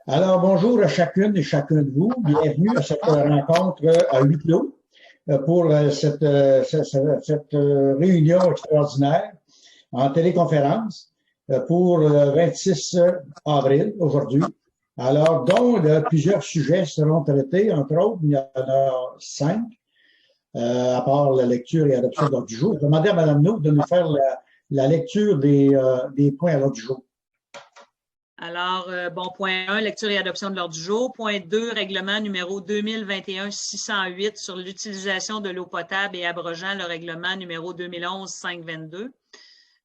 Alors, bonjour à chacune et chacun de vous. Bienvenue à cette rencontre à huis clos pour cette réunion extraordinaire en téléconférence pour le 26 avril, aujourd'hui. Alors, dont plusieurs sujets seront traités, entre autres, il y en a 5, à part la lecture et adoption de l'ordre du jour. Je demandais à Mme No de nous faire la lecture des points à l'ordre du jour. Alors, point 1, lecture et adoption de l'ordre du jour. Point 2, règlement numéro 2021-608 sur l'utilisation de l'eau potable et abrogeant le règlement numéro 2011-522.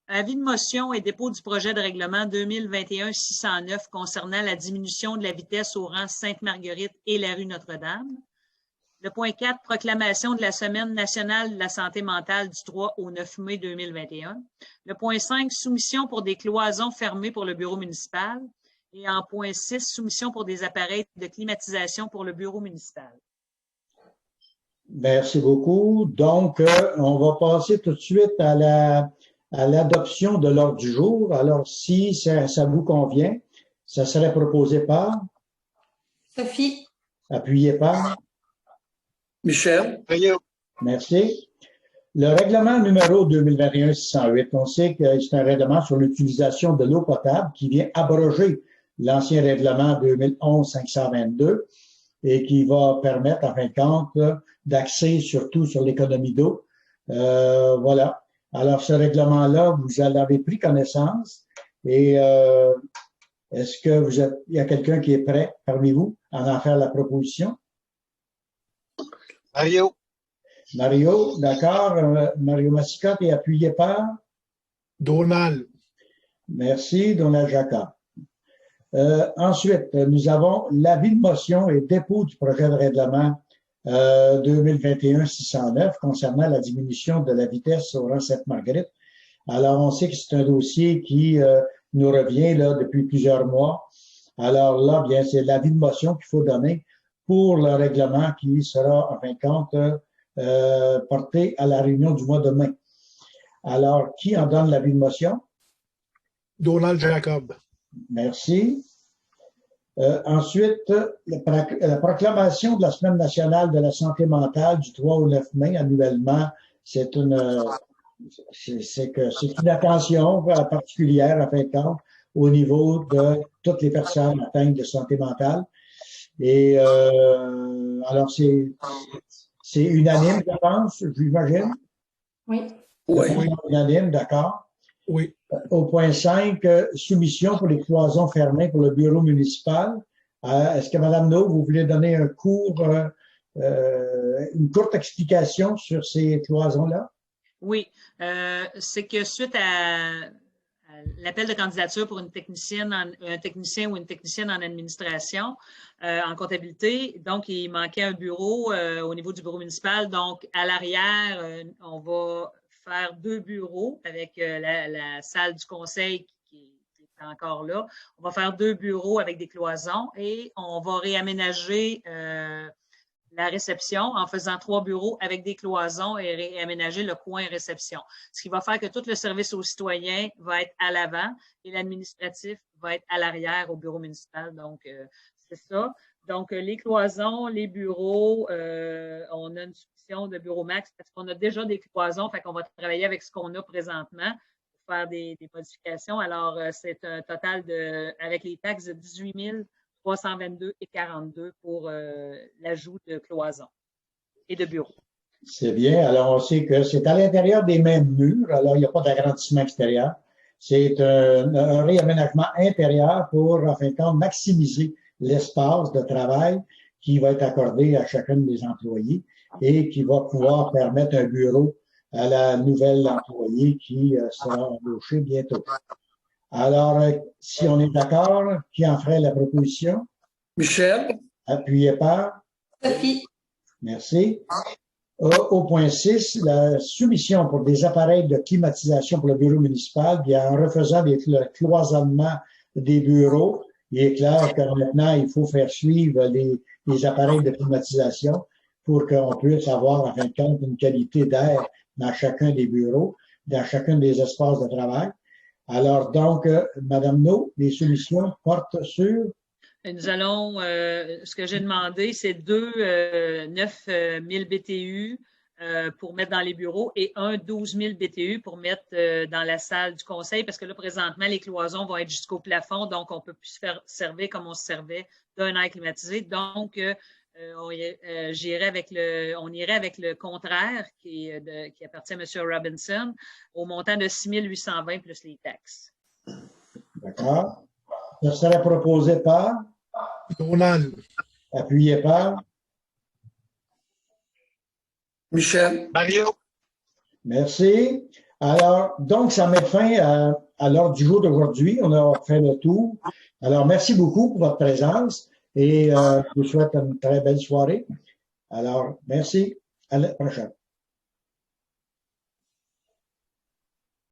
Avis de motion et dépôt du projet de règlement 2021-609 concernant la diminution de la vitesse au rang Sainte-Marguerite et la rue Notre-Dame. Le point 4, proclamation de la Semaine nationale de la santé mentale du 3 au 9 mai 2021. Le point 5, soumission pour des cloisons fermées pour le bureau municipal. Et en point 6, soumission pour des appareils de climatisation pour le bureau municipal. Merci beaucoup. Donc, on va passer tout de suite à l'adoption de l'ordre du jour. Alors, si ça vous convient, ça serait proposé par Sophie. Appuyé par Michel. Merci. Le règlement numéro 2021-608, on sait que c'est un règlement sur l'utilisation de l'eau potable qui vient abroger l'ancien règlement 2011-522 et qui va permettre, en fin de compte, d'axer surtout sur l'économie d'eau. Voilà. Alors, ce règlement-là, vous en avez pris connaissance et est-ce que il y a quelqu'un qui est prêt parmi vous à en faire la proposition? Mario, d'accord. Mario Massicotte est appuyé par? Donald. Merci, Donald Jacob. Ensuite, nous avons l'avis de motion et dépôt du projet de règlement 2021-609 concernant la diminution de la vitesse au rang Sainte-Marguerite. Alors, on sait que c'est un dossier qui nous revient là depuis plusieurs mois. Alors là, bien, c'est l'avis de motion qu'il faut donner pour le règlement qui sera, en fin de compte, porté à la réunion du mois de mai. Alors, qui en donne l'avis de motion? Donald Jacob. Merci. Ensuite, la proclamation de la Semaine nationale de la santé mentale du 3 au 9 mai annuellement, c'est une attention particulière, en fin de compte, au niveau de toutes les personnes atteintes de santé mentale. Et alors, c'est unanime, je pense, j'imagine? Oui. Oui. Unanime, d'accord. Oui. Au point 5, soumission pour les cloisons fermées pour le bureau municipal. Est-ce que Mme No, vous voulez donner une courte explication sur ces cloisons-là? Oui. C'est que suite à l'appel de candidature pour un technicien ou une technicienne en administration, en comptabilité. Donc, il manquait un bureau au niveau du bureau municipal. Donc, à l'arrière, on va faire 2 bureaux avec la salle du conseil qui est encore là. On va faire 2 bureaux avec des cloisons et on va réaménager la réception en faisant 3 bureaux avec des cloisons et réaménager le coin réception. Ce qui va faire que tout le service aux citoyens va être à l'avant et l'administratif va être à l'arrière au bureau municipal. Donc, c'est ça. Donc, les cloisons, les bureaux, on a une soumission de bureau max parce qu'on a déjà des cloisons, fait qu'on va travailler avec ce qu'on a présentement pour faire des modifications. Alors, c'est un total avec les taxes de 18 322,42 pour l'ajout de cloisons et de bureaux. C'est bien. Alors, on sait que c'est à l'intérieur des mêmes murs. Alors, il n'y a pas d'agrandissement extérieur. C'est un réaménagement intérieur pour, en fin de compte, maximiser l'espace de travail qui va être accordé à chacun des employés et qui va pouvoir permettre un bureau à la nouvelle employée qui sera embauchée bientôt. Alors, si on est d'accord, qui en ferait la proposition? Michel. Appuyé par? Sophie. Merci. Au point 6, la soumission pour des appareils de climatisation pour le bureau municipal, bien en refaisant le cloisonnement des bureaux, il est clair que maintenant, il faut faire suivre les appareils de climatisation pour qu'on puisse avoir, en fin de compte, une qualité d'air dans chacun des bureaux, dans chacun des espaces de travail. Alors, donc, Madame No, les solutions portent sur? Nous allons, ce que j'ai demandé, c'est 9 000 BTU pour mettre dans les bureaux et 12 000 BTU pour mettre dans la salle du conseil, parce que là, présentement, les cloisons vont être jusqu'au plafond, donc on ne peut plus se faire servir comme on se servait d'un air climatisé. Donc, on irait avec le contraire qui appartient à M. Robinson au montant de 6 820 plus les taxes. D'accord. Ça serait proposé par? Donald. Appuyé par? Michel. Mario. Merci. Alors, donc, ça met fin à l'ordre du jour d'aujourd'hui. On a fait le tour. Alors, merci beaucoup pour votre présence et je vous souhaite une très belle soirée. Alors, merci. À la prochaine.